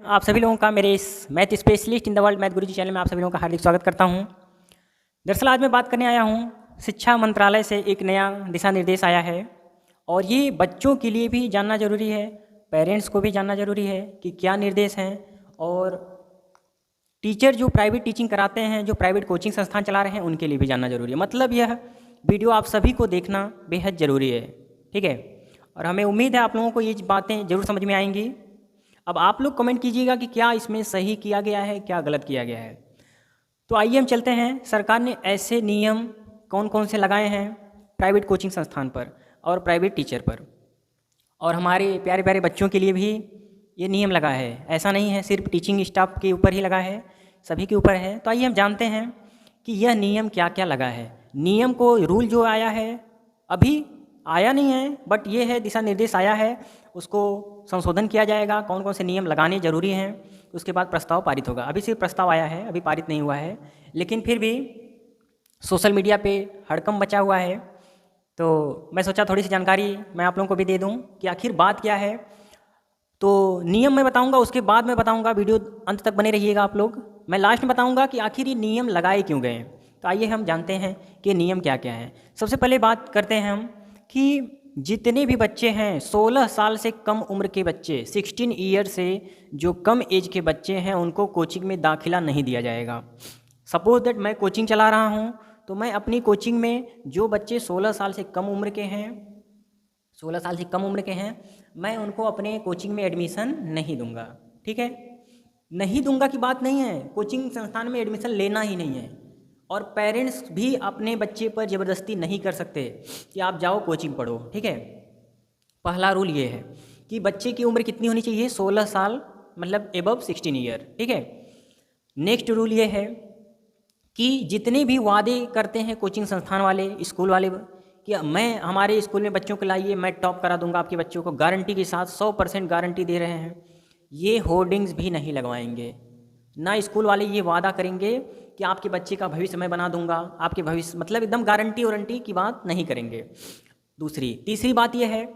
आप सभी लोगों का मेरे इस math specialist in the world math Guruji channel में आप सभी लोगों का हार्दिक स्वागत करता हूं। दरअसल आज मैं बात करने आया हूं, शिक्षा मंत्रालय से एक नया दिशा निर्देश आया है और ये बच्चों के लिए भी जानना ज़रूरी है, पेरेंट्स को भी जानना ज़रूरी है कि क्या निर्देश हैं। और टीचर जो प्राइवेट टीचिंग कराते हैं, जो प्राइवेट कोचिंग संस्थान चला रहे हैं, उनके लिए भी जानना ज़रूरी है। मतलब यह वीडियो आप सभी को देखना बेहद ज़रूरी है, ठीक है। और हमें उम्मीद है आप लोगों को ये बातें ज़रूर समझ में आएंगी। अब आप लोग कमेंट कीजिएगा कि क्या इसमें सही किया गया है, क्या गलत किया गया है। तो आइए हम चलते हैं, सरकार ने ऐसे नियम कौन कौन से लगाए हैं प्राइवेट कोचिंग संस्थान पर और प्राइवेट टीचर पर, और हमारे प्यारे प्यारे बच्चों के लिए भी ये नियम लगा है। ऐसा नहीं है सिर्फ टीचिंग स्टाफ के ऊपर ही लगा है, सभी के ऊपर है। तो आइए हम जानते हैं कि यह नियम क्या क्या लगा है। नियम को रूल जो आया है, अभी आया नहीं है, बट ये है दिशा निर्देश आया है, उसको संशोधन किया जाएगा, कौन कौन से नियम लगाने जरूरी हैं, उसके बाद प्रस्ताव पारित होगा। अभी सिर्फ प्रस्ताव आया है, अभी पारित नहीं हुआ है, लेकिन फिर भी सोशल मीडिया पे हड़कंप मचा हुआ है। तो मैं सोचा थोड़ी सी जानकारी मैं आप लोगों को भी दे दूं कि आखिर बात क्या है। तो नियम मैं बताऊंगा, उसके बाद मैं बताऊंगा, वीडियो अंत तक बने रहिएगा आप लोग। मैं लास्ट में बताऊंगा कि आखिर ये नियम लगाए क्यों गए। तो आइए हम जानते हैं कि नियम क्या क्या है। सबसे पहले बात करते हैं हम कि जितने भी बच्चे हैं 16 साल से कम उम्र के बच्चे, 16 ईयर से जो कम एज के बच्चे हैं, उनको कोचिंग में दाखिला नहीं दिया जाएगा। सपोज दैट मैं कोचिंग चला रहा हूं, तो मैं अपनी कोचिंग में जो बच्चे 16 साल से कम उम्र के हैं, 16 साल से कम उम्र के हैं, मैं उनको अपने कोचिंग में एडमिशन नहीं दूंगा, ठीक है। नहीं दूंगा की बात नहीं है, कोचिंग संस्थान में एडमिशन लेना ही नहीं है। और पेरेंट्स भी अपने बच्चे पर ज़बरदस्ती नहीं कर सकते कि आप जाओ कोचिंग पढ़ो, ठीक है। पहला रूल ये है कि बच्चे की उम्र कितनी होनी चाहिए, 16 साल, मतलब एबव 16 ईयर, ठीक है। नेक्स्ट रूल ये है कि जितने भी वादे करते हैं कोचिंग संस्थान वाले, स्कूल वाले, कि मैं हमारे स्कूल में बच्चों को लाइए, मैं टॉप करा दूंगा आपके बच्चों को, गारंटी के साथ 100% गारंटी दे रहे हैं, ये होर्डिंग्स भी नहीं लगवाएंगे। ना स्कूल वाले ये वादा करेंगे कि आपके बच्चे का भविष्य मैं बना दूंगा, आपके भविष्य, मतलब एकदम गारंटी वारंटी की बात नहीं करेंगे। तीसरी बात यह है,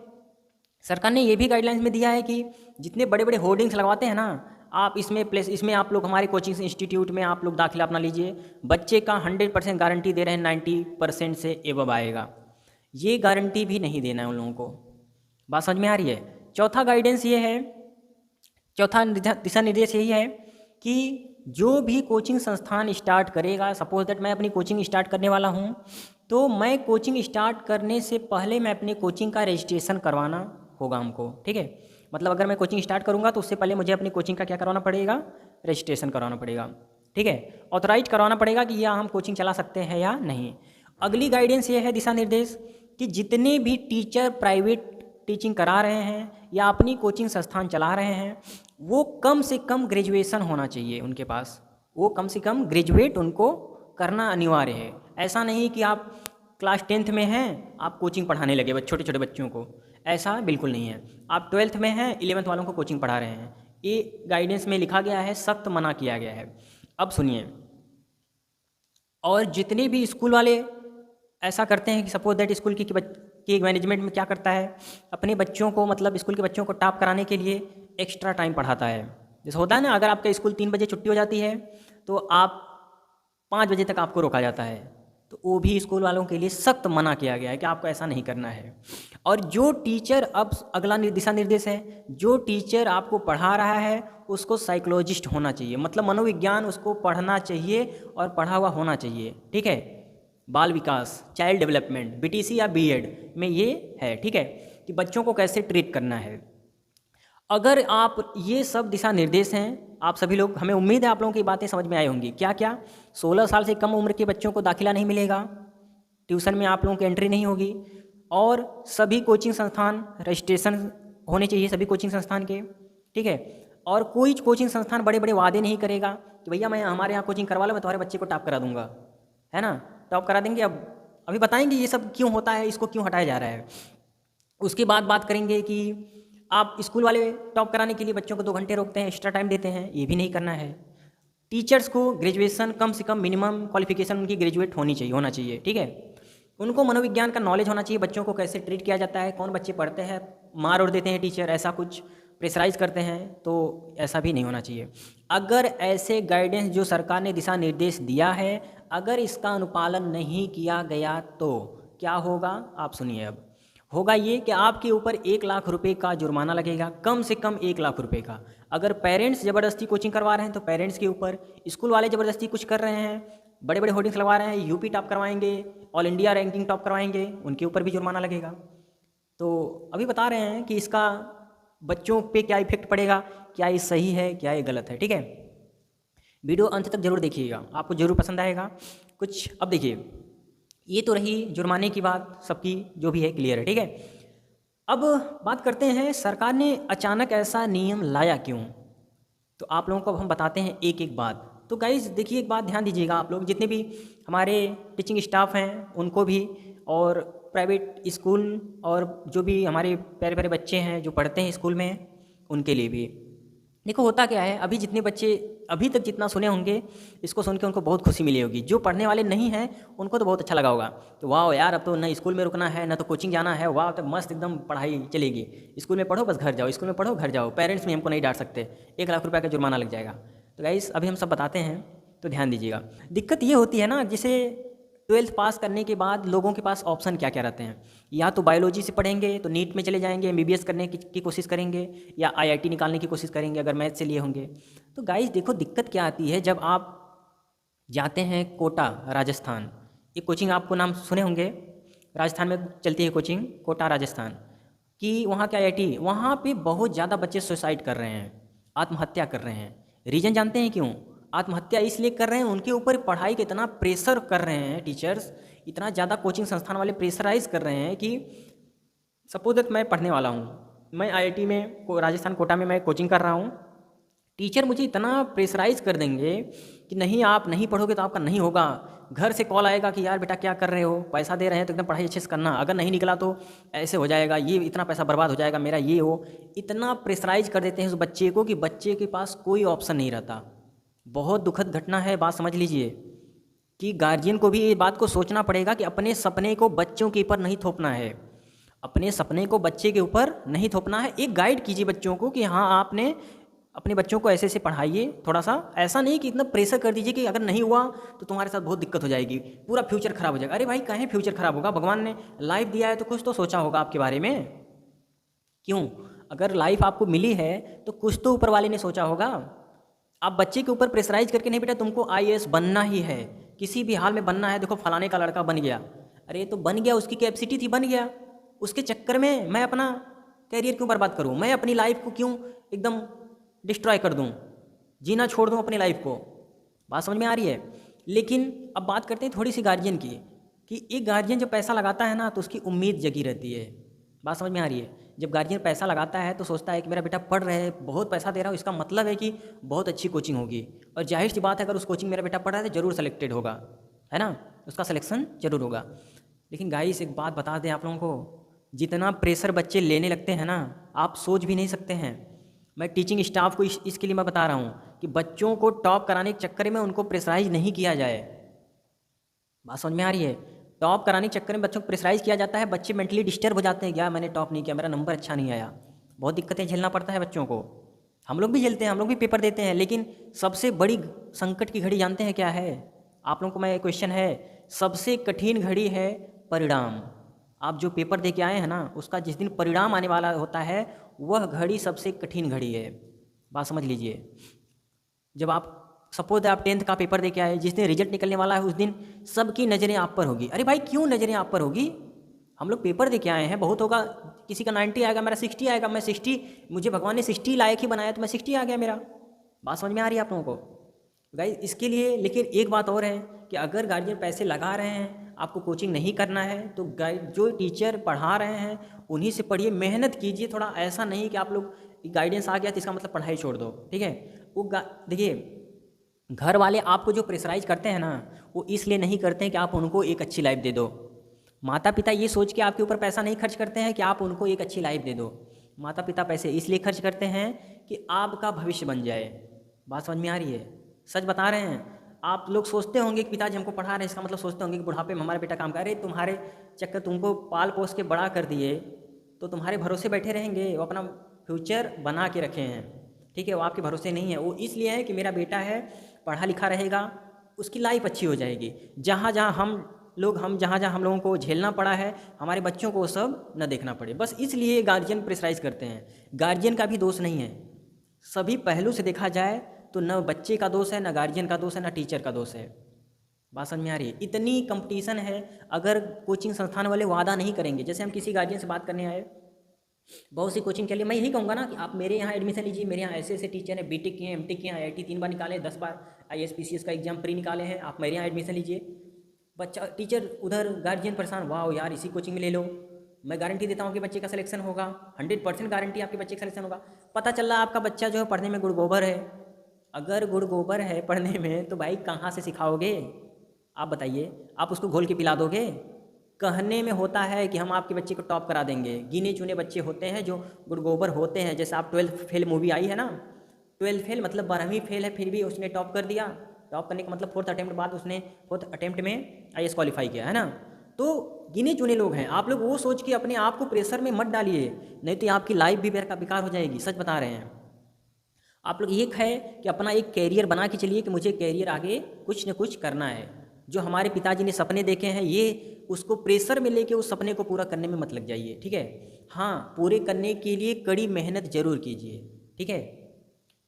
सरकार ने ये भी गाइडलाइंस में दिया है कि जितने बड़े बड़े होर्डिंग्स लगवाते हैं ना, आप इसमें आप लोग हमारे कोचिंग इंस्टीट्यूट में आप लोग दाखिला अपना लीजिए, बच्चे का 100% गारंटी दे रहे हैं, 90% से एबव आएगा। ये गारंटी भी नहीं देना है उन लोगों को। बात समझ में आ रही है। चौथा दिशा निर्देश यही है कि जो भी कोचिंग संस्थान स्टार्ट करेगा, सपोज दैट मैं अपनी कोचिंग स्टार्ट करने वाला हूँ, तो मैं कोचिंग स्टार्ट करने से पहले मैं अपने कोचिंग का रजिस्ट्रेशन करवाना होगा हमको, ठीक है। मतलब अगर मैं कोचिंग स्टार्ट करूँगा तो उससे पहले मुझे अपनी कोचिंग का क्या करवाना पड़ेगा, रजिस्ट्रेशन करवाना पड़ेगा, ठीक है। ऑथराइज करवाना पड़ेगा कि या हम कोचिंग चला सकते हैं या नहीं। अगली गाइडेंस ये है, दिशा निर्देश, कि जितने भी टीचर प्राइवेट टीचिंग करा रहे हैं या अपनी कोचिंग संस्थान चला रहे हैं, वो कम से कम ग्रेजुएशन होना चाहिए उनके पास, वो कम से कम ग्रेजुएट उनको करना अनिवार्य है। ऐसा नहीं कि आप क्लास 10th में हैं, आप कोचिंग पढ़ाने लगे छोटे छोटे बच्चों को, ऐसा बिल्कुल नहीं है। आप 12th में हैं, 11th वालों को कोचिंग पढ़ा रहे हैं, ये गाइडेंस में लिखा गया है, सख्त मना किया गया है। अब सुनिए, और जितने भी स्कूल वाले ऐसा करते हैं कि सपोज दैट स्कूल की मैनेजमेंट में क्या करता है, अपने बच्चों को, मतलब स्कूल के बच्चों को टॉप कराने के लिए एक्स्ट्रा टाइम पढ़ाता है। जैसे होता है ना, अगर आपका स्कूल 3 बजे छुट्टी हो जाती है तो आप 5 बजे तक आपको रोका जाता है, तो वो भी स्कूल वालों के लिए सख्त मना किया गया है कि आपको ऐसा नहीं करना है। और जो टीचर, अब अगला दिशा निर्देश है, जो टीचर आपको पढ़ा रहा है उसको साइकोलॉजिस्ट होना चाहिए, मतलब मनोविज्ञान उसको पढ़ना चाहिए और पढ़ा हुआ होना चाहिए, ठीक है। बाल विकास, चाइल्ड डेवलपमेंट, बीटीसी या बीएड में ये है, ठीक है, कि बच्चों को कैसे ट्रीट करना है। अगर आप, ये सब दिशा निर्देश हैं, आप सभी लोग, हमें उम्मीद है आप लोगों की बातें समझ में आई होंगी। क्या क्या, 16 साल से कम उम्र के बच्चों को दाखिला नहीं मिलेगा, ट्यूशन में आप लोगों की एंट्री नहीं होगी, और सभी कोचिंग संस्थान रजिस्ट्रेशन होने चाहिए सभी कोचिंग संस्थान के, ठीक है। और कोई कोचिंग संस्थान बड़े बड़े वादे नहीं करेगा कि भैया मैं हमारे यहाँ कोचिंग करवा लो, मैं तुम्हारे बच्चे को टॉप करा दूंगा, है ना, टॉप करा देंगे। अब अभी बताएंगे ये सब क्यों होता है, इसको क्यों हटाया जा रहा है। उसके बाद बात करेंगे कि आप स्कूल वाले टॉप कराने के लिए बच्चों को 2 घंटे रोकते हैं, एक्स्ट्रा टाइम देते हैं, ये भी नहीं करना है। टीचर्स को ग्रेजुएशन, कम से कम मिनिमम क्वालिफिकेशन उनकी ग्रेजुएट होना चाहिए, ठीक है। उनको मनोविज्ञान का नॉलेज होना चाहिए, बच्चों को कैसे ट्रीट किया जाता है, कौन बच्चे पढ़ते हैं, मार और देते हैं टीचर, ऐसा कुछ प्रेशराइज करते हैं, तो ऐसा भी नहीं होना चाहिए। अगर ऐसे गाइडेंस जो सरकार ने दिशा निर्देश दिया है, अगर इसका अनुपालन नहीं किया गया तो क्या होगा, आप सुनिए। अब होगा ये कि आपके ऊपर 1 लाख रुपए का जुर्माना लगेगा, कम से कम 1 लाख रुपए का। अगर पेरेंट्स ज़बरदस्ती कोचिंग करवा रहे हैं तो पेरेंट्स के ऊपर, स्कूल वाले ज़बरदस्ती कुछ कर रहे हैं, बड़े बड़े होर्डिंग्स लगवा रहे हैं, यूपी टॉप करवाएंगे, ऑल इंडिया रैंकिंग टॉप करवाएंगे, उनके ऊपर भी जुर्माना लगेगा। तो अभी बता रहे हैं कि इसका बच्चों पे क्या इफेक्ट पड़ेगा, क्या ये सही है, क्या ये गलत है। ठीक है, वीडियो अंत तक जरूर देखिएगा, आपको जरूर पसंद आएगा कुछ। अब देखिए, ये तो रही जुर्माने की बात, सबकी जो भी है क्लियर है। ठीक है, अब बात करते हैं सरकार ने अचानक ऐसा नियम लाया क्यों। तो आप लोगों को अब हम बताते हैं एक एक बात। तो गाइज देखिए, एक बात ध्यान दीजिएगा, आप लोग जितने भी हमारे टीचिंग स्टाफ हैं उनको भी, और प्राइवेट स्कूल और जो भी हमारे प्यारे प्यारे बच्चे हैं जो पढ़ते हैं स्कूल में, उनके लिए भी। देखो होता क्या है, अभी जितने बच्चे अभी तक जितना सुने होंगे, इसको सुन के उनको बहुत खुशी मिली होगी। जो पढ़ने वाले नहीं हैं उनको तो बहुत अच्छा लगा होगा कि वाह यार, अब तो न स्कूल में रुकना है, न तो कोचिंग जाना है, वाह तो मस्त एकदम पढ़ाई चलेगी। स्कूल में पढ़ो बस घर जाओ, स्कूल में पढ़ो घर जाओ, पेरेंट्स भी हमको नहीं डांट सकते, 1 लाख रुपये का जुर्माना लग जाएगा। तो गाइस अभी हम सब बताते हैं, तो ध्यान दीजिएगा। दिक्कत ये होती है ना, जिसे 12th पास करने के बाद लोगों के पास ऑप्शन क्या क्या रहते हैं, या तो बायोलॉजी से पढ़ेंगे तो नीट में चले जाएंगे, MBBS करने की कोशिश करेंगे, या IIT निकालने की कोशिश करेंगे अगर मैथ से लिए होंगे। तो गाइस देखो दिक्कत क्या आती है, जब आप जाते हैं कोटा राजस्थान, एक कोचिंग आपको नाम सुने होंगे, राजस्थान में चलती है कोचिंग कोटा राजस्थान कि वहाँ क्या IIT, वहाँ पे बहुत ज़्यादा बच्चे सुसाइड कर रहे हैं, आत्महत्या कर रहे हैं। रीज़न जानते हैं क्यों आत्महत्या इसलिए कर रहे हैं? उनके ऊपर पढ़ाई का इतना प्रेशर कर रहे हैं टीचर्स, इतना ज़्यादा कोचिंग संस्थान वाले प्रेशराइज कर रहे हैं कि सपोज दैट मैं पढ़ने वाला हूँ, मैं IIT में राजस्थान कोटा में मैं कोचिंग कर रहा हूँ, टीचर मुझे इतना प्रेशराइज कर देंगे कि नहीं आप नहीं पढ़ोगे तो आपका नहीं होगा। घर से कॉल आएगा कि यार बेटा क्या कर रहे हो, पैसा दे रहे हैं तो एकदम पढ़ाई अच्छे से करना, अगर नहीं निकला तो ऐसे हो जाएगा, ये इतना पैसा बर्बाद हो जाएगा मेरा, ये हो। इतना प्रेशराइज कर देते हैं उस बच्चे को कि बच्चे के पास कोई ऑप्शन नहीं रहता। बहुत दुखद घटना है, बात समझ लीजिए कि गार्जियन को भी ये बात को सोचना पड़ेगा कि अपने सपने को बच्चों के ऊपर नहीं थोपना है, अपने सपने को बच्चे के ऊपर नहीं थोपना है। एक गाइड कीजिए बच्चों को कि हाँ आपने अपने बच्चों को ऐसे ऐसे पढ़ाइए, थोड़ा सा ऐसा नहीं कि इतना प्रेशर कर दीजिए कि अगर नहीं हुआ तो तुम्हारे साथ बहुत दिक्कत हो जाएगी, पूरा फ्यूचर खराब हो जाएगा। अरे भाई काहे फ्यूचर खराब होगा, भगवान ने लाइफ दिया है तो कुछ तो सोचा होगा आपके बारे में, क्यों? अगर लाइफ आपको मिली है तो कुछ तो ऊपर वाले ने सोचा होगा। आप बच्चे के ऊपर प्रेशराइज करके नहीं बेटा तुमको IAS बनना ही है, किसी भी हाल में बनना है, देखो फलाने का लड़का बन गया, अरे तो बन गया, उसकी कैपेसिटी थी, बन गया, उसके चक्कर में मैं अपना कैरियर क्यों बर्बाद करूं, मैं अपनी लाइफ को क्यों एकदम डिस्ट्रॉय कर दूं, जीना छोड़ दूं अपनी लाइफ को। बात समझ में आ रही है? लेकिन अब बात करते हैं थोड़ी सी गार्जियन की, कि एक गार्जियन जब पैसा लगाता है ना तो उसकी उम्मीद जगी रहती है। बात समझ में आ रही है? जब गार्जियन पैसा लगाता है तो सोचता है कि मेरा बेटा पढ़ रहा है, बहुत पैसा दे रहा हूँ, इसका मतलब है कि बहुत अच्छी कोचिंग होगी, और जाहिर सी बात है अगर उस कोचिंग मेरा बेटा पढ़ रहा है तो जरूर सेलेक्टेड होगा, है ना, उसका सिलेक्शन जरूर होगा। लेकिन गाइस एक बात बता दें आप लोगों को, जितना प्रेशर बच्चे लेने लगते हैं ना, आप सोच भी नहीं सकते हैं। मैं टीचिंग स्टाफ को इसके लिए मैं बता रहा हूँ कि बच्चों को टॉप कराने के चक्कर में उनको प्रेशराइज नहीं किया जाए। बात समझ में आ रही है? टॉप कराने के चक्कर में बच्चों को प्रेशराइज किया जाता है, बच्चे मेंटली डिस्टर्ब हो जाते हैं, क्या मैंने टॉप नहीं किया, मेरा नंबर अच्छा नहीं आया, बहुत दिक्कतें झेलना पड़ता है बच्चों को। हम लोग भी झेलते हैं, हम लोग भी पेपर देते हैं, लेकिन सबसे बड़ी संकट की घड़ी जानते हैं क्या है? आप लोगों को मैं क्वेश्चन है, सबसे कठिन घड़ी है परिणाम। आप जो पेपर दे के आए हैं ना, उसका जिस दिन परिणाम आने वाला होता है वह घड़ी सबसे कठिन घड़ी है। बात समझ लीजिए, जब आप सपोज आप 10th का पेपर दे के आए, जिस दिन रिजल्ट निकलने वाला है उस दिन सबकी नज़रें आप पर होगी। अरे भाई क्यों नज़रें आप पर होगी? हम लोग पेपर दे के आए हैं, बहुत होगा, किसी का 90 आएगा, मेरा 60 आएगा, मैं 60, मुझे भगवान ने 60 लायक ही बनाया तो मैं 60 आ गया मेरा। बात समझ में आ रही है आप लोगों को? गाइस इसके लिए लेकिन एक बात और है कि अगर गार्जियन पैसे लगा रहे हैं, आपको कोचिंग नहीं करना है, तो जो टीचर पढ़ा रहे हैं उन्हीं से पढ़िए, मेहनत कीजिए थोड़ा। ऐसा नहीं कि आप लोग गाइडेंस आ गया तो इसका मतलब पढ़ाई छोड़ दो, ठीक है? वो देखिए, घर वाले आपको जो प्रेशराइज करते हैं ना, वो इसलिए नहीं करते हैं कि आप उनको एक अच्छी लाइफ दे दो। माता पिता ये सोच के आपके ऊपर पैसा नहीं खर्च करते हैं कि आप उनको एक अच्छी लाइफ दे दो। माता पिता पैसे इसलिए खर्च करते हैं कि आपका भविष्य बन जाए। बात समझ में आ रही है? सच बता रहे हैं। आप लोग सोचते होंगे कि पिताजी हमको पढ़ा रहे हैं, इसका मतलब सोचते होंगे कि बुढ़ापे में हमारा बेटा काम करे, तुम्हारे चक्कर, तुमको पाल पोस के बड़ा कर दिए तो तुम्हारे भरोसे बैठे रहेंगे, वो अपना फ्यूचर बना के रखे हैं, ठीक है। वो आपके भरोसे नहीं है, वो इसलिए है कि मेरा बेटा है, पढ़ा लिखा रहेगा, उसकी लाइफ अच्छी हो जाएगी। जहाँ जहाँ हम लोगों को झेलना पड़ा है, हमारे बच्चों को वो सब न देखना पड़े। बस इसलिए गार्जियन प्रेशराइज करते हैं। गार्जियन का भी दोष नहीं है, सभी पहलू से देखा जाए तो न बच्चे का दोष है, न गार्जियन का दोष है, न टीचर का दोष है। बात समझ में आ रही है? इतनी कंपटीशन है, अगर कोचिंग संस्थान वाले वादा नहीं करेंगे, जैसे हम किसी गार्जियन से बात करने आए, बहुत सी कोचिंग के लिए मैं यही कहूँगा ना कि आप मेरे यहाँ एडमिशन लीजिए, मेरे यहाँ ऐसे ऐसे टीचर हैं, बीटेक किए हैं, एमटेक किए हैं, आईआईटी 3 बार निकाले, 10 बार आईएएस पीसीएस का एग्जाम प्री निकाले हैं, आप मेरे यहाँ एडमिशन लीजिए। बच्चा टीचर उधर, गार्जियन परेशान, वाह यार इसी कोचिंग में ले लो, मैं गारंटी देता हूँ कि बच्चे का सिलेक्शन होगा, 100% गारंटी आपके बच्चे का सिलेक्शन होगा। पता चल रहा है आपका बच्चा जो है पढ़ने में गुड़ गोबर है। अगर गुड़ गोबर है पढ़ने में तो भाई कहाँ से सिखाओगे आप बताइए? आप उसको घोल के पिला दोगे? कहने में होता है कि हम आपके बच्चे को टॉप करा देंगे, गिने चुने बच्चे होते हैं जो गुड़ गोबर होते हैं। जैसे आप 12th फेल मूवी आई है ना, 12th फेल मतलब 12वीं फेल है, फिर भी उसने टॉप कर दिया। टॉप करने का मतलब 4th अटेम्प्ट बाद उसने 4th अटेम्प्ट में आईएएस क्वालिफाई किया है ना। तो गिने चुने लोग हैं, आप लोग वो सोच के अपने आप को प्रेशर में मत डालिए, नहीं तो आपकी लाइफ भी बेकार हो जाएगी। सच बता रहे हैं आप लोग। ये है कि अपना एक कैरियर बना के चलिए कि मुझे कैरियर आगे कुछ न कुछ करना है। जो हमारे पिताजी ने सपने देखे हैं, ये उसको प्रेशर में लेके उस सपने को पूरा करने में मत लग जाइए, ठीक है। हाँ, पूरे करने के लिए कड़ी मेहनत जरूर कीजिए, ठीक है।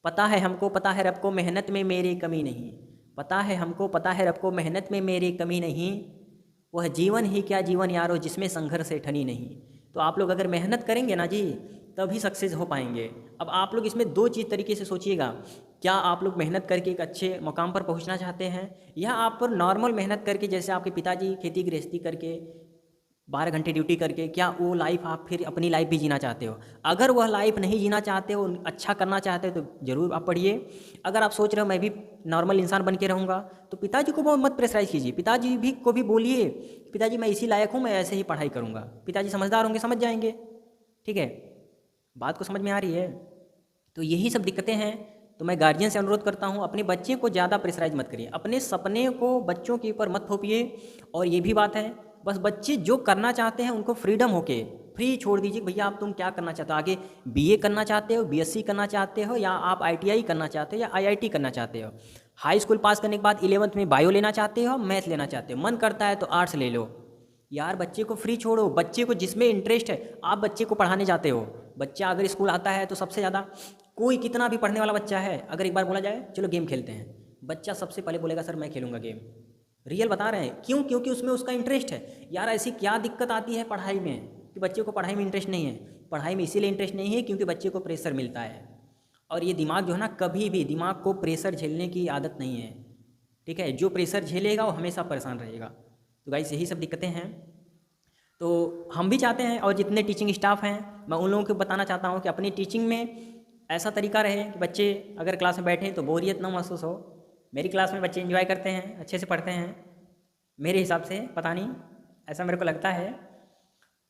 पता है हमको, पता है रब को, मेहनत में मेरी कमी नहीं। पता है हमको, पता है रब को, मेहनत में मेरी कमी नहीं। वह जीवन ही क्या जीवन यारो जिसमें संघर्ष से ठनी नहीं। तो आप लोग अगर मेहनत करेंगे ना जी, तभी सक्सेस हो पाएंगे। अब आप लोग इसमें दो चीज़ तरीके से सोचिएगा, क्या आप लोग मेहनत करके एक अच्छे मुकाम पर पहुंचना चाहते हैं, या आप पर नॉर्मल मेहनत करके, जैसे आपके पिताजी खेती गृहस्थी करके 12 घंटे ड्यूटी करके, क्या वो लाइफ आप फिर अपनी लाइफ भी जीना चाहते हो? अगर वह लाइफ नहीं जीना चाहते हो, अच्छा करना चाहते हो, तो ज़रूर आप पढ़िए। अगर आप सोच रहे हो मैं भी नॉर्मल इंसान बन के रहूँगा, तो पिताजी को मत प्रेशराइज कीजिए। पिताजी भी को भी बोलिए, पिताजी मैं इसी लायक हूँ, मैं ऐसे ही पढ़ाई करूँगा। पिताजी समझदार होंगे, समझ जाएंगे, ठीक है। बात को समझ में आ रही है? तो यही सब दिक्कतें हैं। तो मैं गार्जियन से अनुरोध करता हूँ, अपने बच्चे को ज़्यादा प्रेशराइज मत करिए, अपने सपने को बच्चों के ऊपर मत थोपिए। और ये भी बात है, बस बच्चे जो करना चाहते हैं उनको फ्रीडम होके फ्री छोड़ दीजिए। भैया आप तुम क्या करना चाहते हो, आगे बीए करना चाहते हो, बीएससी करना चाहते हो, या आप आईटीआई करना चाहते हो, या आईआईटी करना चाहते हो। हाई स्कूल पास करने के बाद 11th में बायो लेना चाहते हो, मैथ लेना चाहते हो, मन करता है तो आर्ट्स ले लो। यार बच्चे को फ्री छोड़ो, बच्चे को जिसमें इंटरेस्ट है, आप बच्चे को पढ़ाने जाते हो। बच्चा अगर स्कूल आता है तो सबसे ज़्यादा, कोई कितना भी पढ़ने वाला बच्चा है, अगर एक बार बोला जाए चलो गेम खेलते हैं, बच्चा सबसे पहले बोलेगा सर मैं खेलूँगा गेम। रियल बता रहे हैं, क्यों? क्योंकि उसमें उसका इंटरेस्ट है। यार ऐसी क्या दिक्कत आती है पढ़ाई में कि बच्चे को पढ़ाई में इंटरेस्ट नहीं है? पढ़ाई में इसीलिए इंटरेस्ट नहीं है क्योंकि बच्चे को प्रेशर मिलता है। और ये दिमाग जो है ना, कभी भी दिमाग को प्रेशर झेलने की आदत नहीं है, ठीक है। जो प्रेशर झेलेगा वो हमेशा परेशान रहेगा। तो गाइस यही सब दिक्कतें हैं। तो हम भी चाहते हैं, और जितने टीचिंग स्टाफ हैं, मैं उन लोगों को बताना चाहता हूँ कि अपनी टीचिंग में ऐसा तरीका रहे कि बच्चे अगर क्लास में बैठें तो बोरियत ना महसूस हो। मेरी क्लास में बच्चे एंजॉय करते हैं, अच्छे से पढ़ते हैं मेरे हिसाब से, पता नहीं, ऐसा मेरे को लगता है।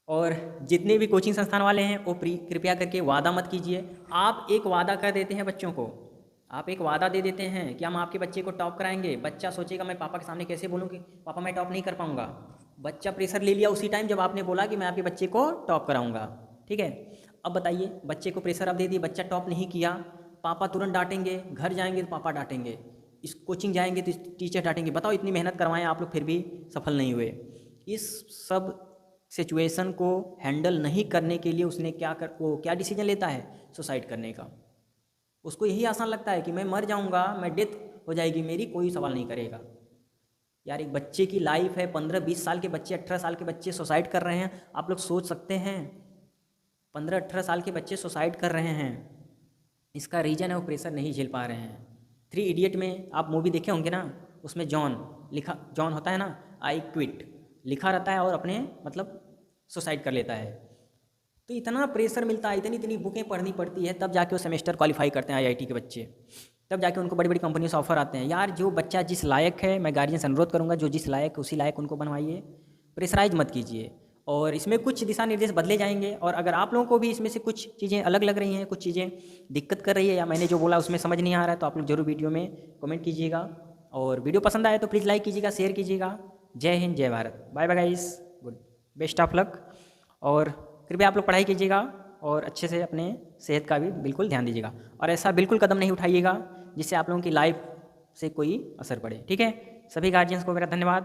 और जितने भी कोचिंग संस्थान वाले हैं वो कृपया करके वादा मत कीजिए। आप एक वादा कर देते हैं बच्चों को, आप एक वादा दे देते हैं कि हम आपके बच्चे को टॉप कराएंगे। बच्चा सोचेगा मैं पापा के सामने कैसे बोलूँ कि पापा मैं टॉप नहीं कर पाऊँगा। बच्चा प्रेशर ले लिया उसी टाइम जब आपने बोला कि मैं आपके बच्चे को टॉप कराऊँगा, ठीक है। अब बताइए, बच्चे को प्रेशर अब दे दिए, बच्चा टॉप नहीं किया, पापा तुरंत डांटेंगे, घर जाएंगे तो पापा डांटेंगे, इस कोचिंग जाएंगे तो टीचर डांटेंगे। बताओ इतनी मेहनत करवाएं आप लोग फिर भी सफल नहीं हुए। इस सब सिचुएशन को हैंडल नहीं करने के लिए उसने क्या डिसीजन लेता है? सुसाइड करने का। उसको यही आसान लगता है कि मैं मर जाऊंगा, मैं डेथ हो जाएगी मेरी, कोई सवाल नहीं करेगा। यार एक बच्चे की लाइफ है, 15-20 साल के बच्चे, 18 साल के बच्चे सुसाइड कर रहे हैं। आप लोग सोच सकते हैं, 15-18 साल के बच्चे सुसाइड कर रहे हैं। इसका रीज़न है वो प्रेशर नहीं झेल पा रहे हैं। 3 इडियट में आप मूवी देखे होंगे ना, उसमें जॉन होता है ना, आई क्विट लिखा रहता है और अपने मतलब सुसाइड कर लेता है। तो इतना प्रेशर मिलता है, इतनी बुकें पढ़नी पड़ती है, तब जाके वो सेमेस्टर क्वालिफाई करते हैं आईआईटी के बच्चे, तब जाके उनको बड़ी बड़ी कंपनियों से ऑफर आते हैं। यार जो बच्चा जिस लायक है, मैं गार्जियन से अनुरोध करूँगा, जो जिस लायक उसी लायक उनको बनवाइए, प्रेशराइज मत कीजिए। और इसमें कुछ दिशा निर्देश बदले जाएंगे। और अगर आप लोगों को भी इसमें से कुछ चीज़ें अलग लग रही हैं, कुछ चीज़ें दिक्कत कर रही है, या मैंने जो बोला उसमें समझ नहीं आ रहा है, तो आप लोग जरूर वीडियो में कमेंट कीजिएगा। और वीडियो पसंद आए तो प्लीज़ लाइक कीजिएगा, शेयर कीजिएगा। जय हिंद, जय Bharat, bye bye guys, good, best of luck. और कृपया आप लोग पढ़ाई कीजिएगा। और अच्छे से अपने सेहत का भी बिल्कुल ध्यान दीजिएगा और ऐसा बिल्कुल कदम नहीं उठाइएगा जिससे आप लोगों की लाइफ से कोई असर पड़े। ठीक है, सभी गार्जियंस को मेरा धन्यवाद।